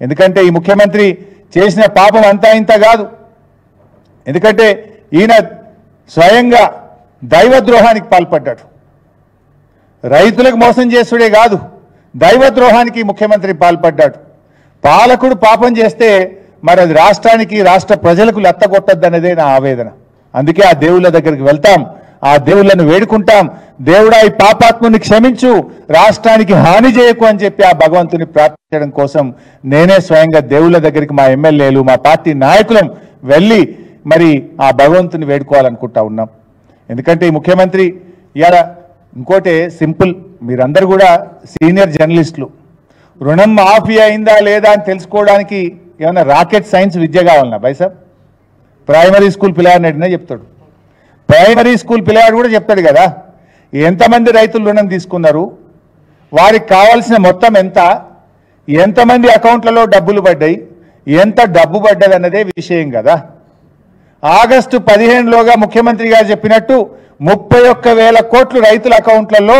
ఎందుకంటే ఈ ముఖ్యమంత్రి చేసిన పాపం అంతా ఇంత కాదు. ఎందుకంటే ఈయన స్వయంగా దైవద్రోహానికి పాల్పడ్డాడు. రైతులకు మోసం చేసుడే కాదు, దైవద్రోహానికి ముఖ్యమంత్రి పాల్పడ్డాడు. పాలకుడు పాపం చేస్తే మరి అది రాష్ట్రానికి, రాష్ట్ర ప్రజలకు లెత్తగొట్టద్దనేదే నా ఆవేదన. అందుకే ఆ దేవుళ్ళ దగ్గరికి వెళ్తాం, ఆ దేవుళ్ళను వేడుకుంటాం. దేవుడా, ఈ పాపాత్ముని క్షమించు, రాష్ట్రానికి హాని చేయకు అని చెప్పి ఆ భగవంతుని ప్రార్థించడం కోసం నేనే స్వయంగా దేవుళ్ళ దగ్గరికి మా ఎమ్మెల్యేలు, మా పార్టీ నాయకులం వెళ్ళి మరి ఆ భగవంతుని వేడుకోవాలనుకుంటా ఉన్నాం. ఎందుకంటే ఈ ముఖ్యమంత్రి ఇవాళ ఇంకోటి సింపుల్, మీరందరూ కూడా సీనియర్ జర్నలిస్టులు, రుణం మాఫీ అయిందా లేదా అని తెలుసుకోవడానికి ఏమైనా రాకెట్ సైన్స్ విద్య కావాలన్నా బైసాబ్? ప్రైమరీ స్కూల్ పిల్లగాడిని అడిగినా చెప్తాడు. ప్రైమరీ స్కూల్ పిల్లగాడు కూడా చెప్తాడు కదా, ఎంతమంది రైతులు రుణం తీసుకున్నారు, వారికి కావాల్సిన మొత్తం ఎంత, ఎంతమంది అకౌంట్లలో డబ్బులు పడ్డాయి, ఎంత డబ్బు పడ్డది అన్నదే విషయం కదా. ఆగస్టు 15లోగా ముఖ్యమంత్రి గారు చెప్పినట్టు 31,000 కోట్లు రైతుల అకౌంట్లలో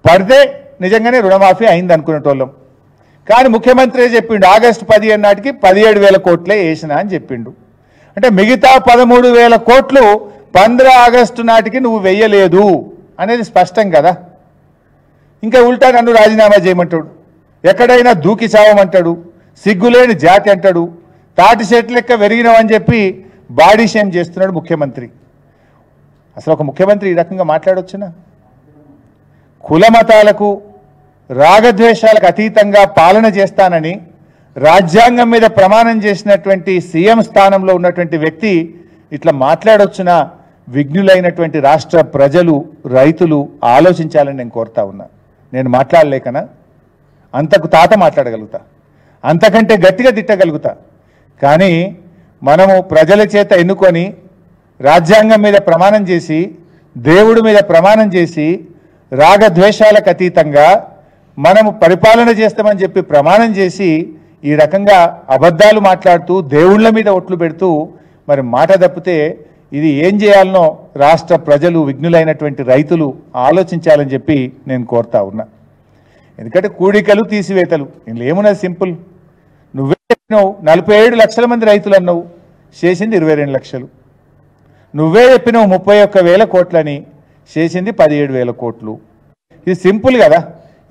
పడితే నిజంగానే రుణమాఫీ అయింది అనుకునేటోళ్ళం. కానీ ముఖ్యమంత్రి చెప్పిండు ఆగస్టు 15 నాటికి 17,000 కోట్లే వేసిన అని చెప్పిండు. అంటే మిగతా 13,000 కోట్లు 15 ఆగస్టు నాటికి నువ్వు వెయ్యలేదు అనేది స్పష్టం కదా. ఇంకా ఉల్టా నన్ను రాజీనామా చేయమంటాడు, ఎక్కడైనా దూకి చావమంటాడు, సిగ్గులేని జాతి అంటాడు, తాటి చెట్టు లెక్క వెరిగినావని చెప్పి బాడీ షేమ్ చేస్తున్నాడు ముఖ్యమంత్రి. అసలు ఒక ముఖ్యమంత్రి ఈ రకంగా మాట్లాడొచ్చునా? కుల మతాలకు, రాగద్వేషాలకు అతీతంగా పాలన చేస్తానని రాజ్యాంగం మీద ప్రమాణం చేసినటువంటి సీఎం స్థానంలో ఉన్నటువంటి వ్యక్తి ఇట్లా మాట్లాడొచ్చునా? విఘ్నులైనటువంటి రాష్ట్ర ప్రజలు, రైతులు ఆలోచించాలని నేను కోరుతా ఉన్నా. నేను మాట్లాడలేకనా? అంతకు తాత మాట్లాడగలుగుతా, అంతకంటే గట్టిగా తిట్టగలుగుతా. కానీ మనము ప్రజల చేత ఎన్నుకొని రాజ్యాంగం మీద ప్రమాణం చేసి, దేవుడి మీద ప్రమాణం చేసి, రాగద్వేషాలకు అతీతంగా మనము పరిపాలన చేస్తామని చెప్పి ప్రమాణం చేసి ఈ రకంగా అబద్ధాలు మాట్లాడుతూ దేవుళ్ళ మీద ఒట్లు పెడుతూ మరి మాట తప్పితే ఇది ఏం చేయాలనో రాష్ట్ర ప్రజలు, విఘ్నులైనటువంటి రైతులు ఆలోచించాలని చెప్పి నేను కోరుతా ఉన్నా. ఎందుకంటే కూడికలు తీసివేతలు ఇందులో ఏమున్నది, సింపుల్. నువ్వే చెప్పినావు 47 లక్షల మంది రైతులు అన్నావు, చేసింది 22 లక్షలు. నువ్వే చెప్పినావు 31,000 కోట్లని, చేసింది 17,000 కోట్లు. ఇది సింపుల్ కదా.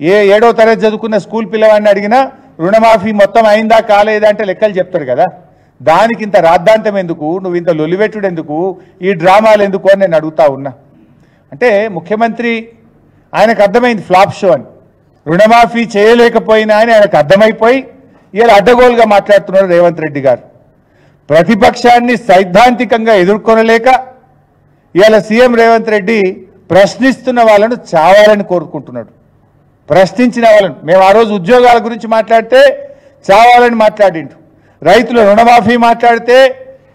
7వ తరగతి చదువుకున్న స్కూల్ పిల్లవాడిని అడిగినా రుణమాఫీ మొత్తం అయిందా కాలేదా అంటే లెక్కలు చెప్తాడు కదా. దానికి ఇంత రాద్ధాంతం ఎందుకు, నువ్వు ఇంత లొలివెట్టుడు ఎందుకు, ఈ డ్రామాలు ఎందుకు అని నేను అడుగుతా ఉన్నా. అంటే ముఖ్యమంత్రి ఆయనకు అర్థమైంది ఫ్లాప్ షో అని, రుణమాఫీ చేయలేకపోయినా అని ఆయనకు అర్థమైపోయి ఇలా అడ్డగోలుగా మాట్లాడుతున్నారు రేవంత్ రెడ్డి గారు. ప్రతిపక్షాన్ని సైద్ధాంతికంగా ఎదుర్కొనలేక ఇవాళ సీఎం రేవంత్ రెడ్డి ప్రశ్నిస్తున్న వాళ్ళను చావాలని కోరుకుంటున్నాడు. ప్రశ్నించిన వాళ్ళను, మేము ఆ రోజు ఉద్యోగాల గురించి మాట్లాడితే చావాలని మాట్లాడిండు, రైతుల రుణమాఫీ మాట్లాడితే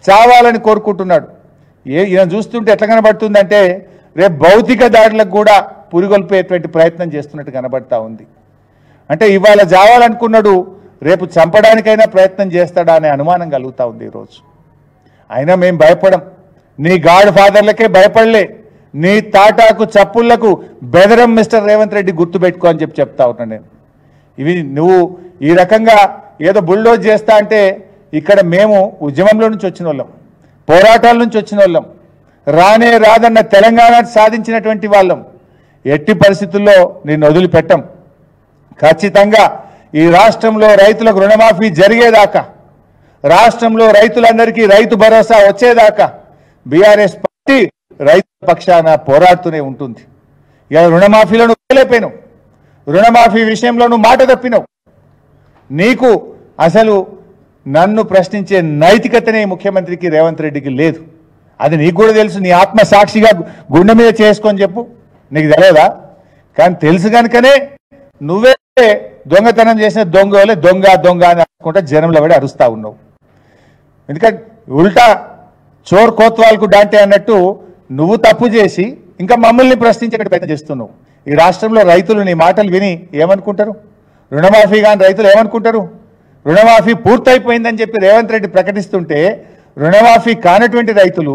చావాలని కోరుకుంటున్నాడు. ఈయన చూస్తుంటే ఎట్లా కనబడుతుందంటే రేపు భౌతిక దాడులకు కూడా పురిగొల్పేటువంటి ప్రయత్నం చేస్తున్నట్టు కనబడతా ఉంది. అంటే ఇవాళ చావాలనుకున్నాడు, రేపు చంపడానికైనా ప్రయత్నం చేస్తాడా అనే అనుమానం కలుగుతూ ఉంది ఈరోజు. అయినా మేము భయపడం, నీ గాడ్ ఫాదర్లకే భయపడలే, నీ తాటాకు చప్పుళ్లకు బెదరం మిస్టర్ రేవంత్ రెడ్డి గుర్తుపెట్టుకో అని చెప్పి చెప్తా ఉన్నా నేను. ఇవి నువ్వు ఈ రకంగా ఏదో బుల్డోజ్ చేస్తా అంటే ఇక్కడ మేము ఉద్యమంలో నుంచి వచ్చిన వాళ్ళం, పోరాటాల నుంచి వచ్చిన వాళ్ళం, రానే రాదన్న తెలంగాణ సాధించినటువంటి వాళ్ళం. ఎట్టి పరిస్థితుల్లో నిన్ను వదిలిపెట్టం. ఖచ్చితంగా ఈ రాష్ట్రంలో రైతులకు రుణమాఫీ జరిగేదాకా, రాష్ట్రంలో రైతులందరికీ రైతు భరోసా వచ్చేదాకా బీఆర్ఎస్ పార్టీ రైతు పక్షాన పోరాడుతూనే ఉంటుంది. ఇలా రుణమాఫీలో నువ్వు వేయలేకపోయినావు, రుణమాఫీ విషయంలో నువ్వు మాట తప్పినావు. నీకు అసలు నన్ను ప్రశ్నించే నైతికతనే ముఖ్యమంత్రికి రేవంత్ రెడ్డికి లేదు. అది నీకు కూడా తెలుసు. నీ ఆత్మ సాక్షిగా గుండె మీద చేసుకొని చెప్పు, నీకు తెలియదా? కానీ తెలుసు కనుకనే నువ్వే దొంగతనం చేసిన దొంగ దొంగ దొంగ అని అనుకుంటా జనంలో పడి అరుస్తా ఉన్నావు. ఎందుకంటే ఉల్టా చోర్ కోత్వాల్కు డాంటే అన్నట్టు నువ్వు తప్పు చేసి ఇంకా మమ్మల్ని ప్రశ్నించే ప్రయత్నం చేస్తున్నావు. ఈ రాష్ట్రంలో రైతులు నీ మాటలు విని ఏమనుకుంటారు? రుణమాఫీ కానీ రైతులు ఏమనుకుంటారు? రుణమాఫీ పూర్తయిపోయిందని చెప్పి రేవంత్ రెడ్డి ప్రకటిస్తుంటే రుణమాఫీ కానటువంటి రైతులు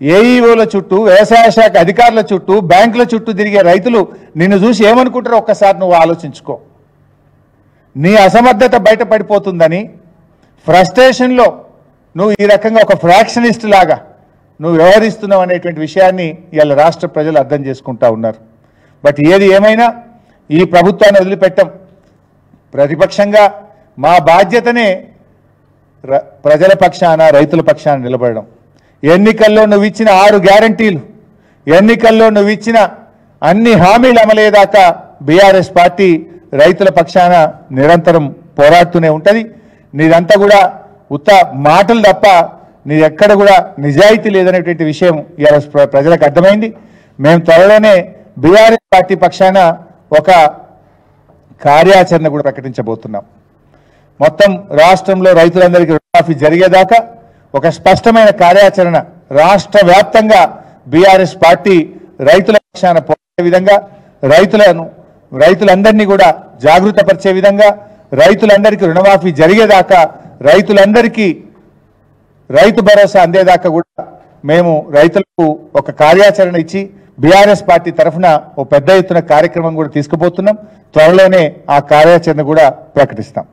ఏఈఓల చుట్టూ, వ్యవసాయ శాఖ అధికారుల చుట్టూ, బ్యాంకుల చుట్టూ తిరిగే రైతులు నిన్ను చూసి ఏమనుకుంటారో ఒక్కసారి నువ్వు ఆలోచించుకో. నీ అసమర్థత బయటపడిపోతుందని ఫ్రస్ట్రేషన్లో నువ్వు ఈ రకంగా ఒక ఫ్రాక్షనిస్ట్ లాగా నువ్వు వ్యవహరిస్తున్నావు అనేటువంటి విషయాన్ని ఇవాళ రాష్ట్ర ప్రజలు అర్థం చేసుకుంటా ఉన్నారు. బట్ ఏది ఏమైనా ఈ ప్రభుత్వాన్ని వదిలిపెట్టం. ప్రతిపక్షంగా మా బాధ్యతనే ప్రజల పక్షాన రైతుల పక్షాన నిలబడడం. ఎన్నికల్లో నువ్వు ఇచ్చిన 6 గ్యారంటీలు, ఎన్నికల్లో నువ్వు ఇచ్చిన అన్ని హామీలు అమలయ్యేదాకా బీఆర్ఎస్ పార్టీ రైతుల పక్షాన నిరంతరం పోరాడుతూనే ఉంటుంది. నీదంతా కూడా ఉత్త మాటలు తప్ప నీ ఎక్కడ కూడా నిజాయితీ లేదనేటువంటి విషయం ఇవాళ ప్రజలకు అర్థమైంది. మేము త్వరలోనే బీఆర్ఎస్ పార్టీ పక్షాన ఒక కార్యాచరణ కూడా ప్రకటించబోతున్నాం. మొత్తం రాష్ట్రంలో రైతులందరికీ రుణమాఫీ జరిగేదాకా ఒక స్పష్టమైన కార్యాచరణ రాష్ట్ర వ్యాప్తంగా బీఆర్ఎస్ పార్టీ రైతుల పక్షాన పోరాడే విధంగా, రైతులందరినీ కూడా జాగృతపరిచే విధంగా, రైతులందరికీ రుణమాఫీ జరిగేదాకా, రైతులందరికీ రైతు భరోసా అందేదాకా కూడా మేము రైతులకు ఒక కార్యాచరణ ఇచ్చి బీఆర్ఎస్ పార్టీ తరఫున ఓ పెద్ద ఎత్తున కార్యక్రమం కూడా తీసుకుపోతున్నాం. త్వరలోనే ఆ కార్యాచరణ కూడా ప్రకటిస్తాం.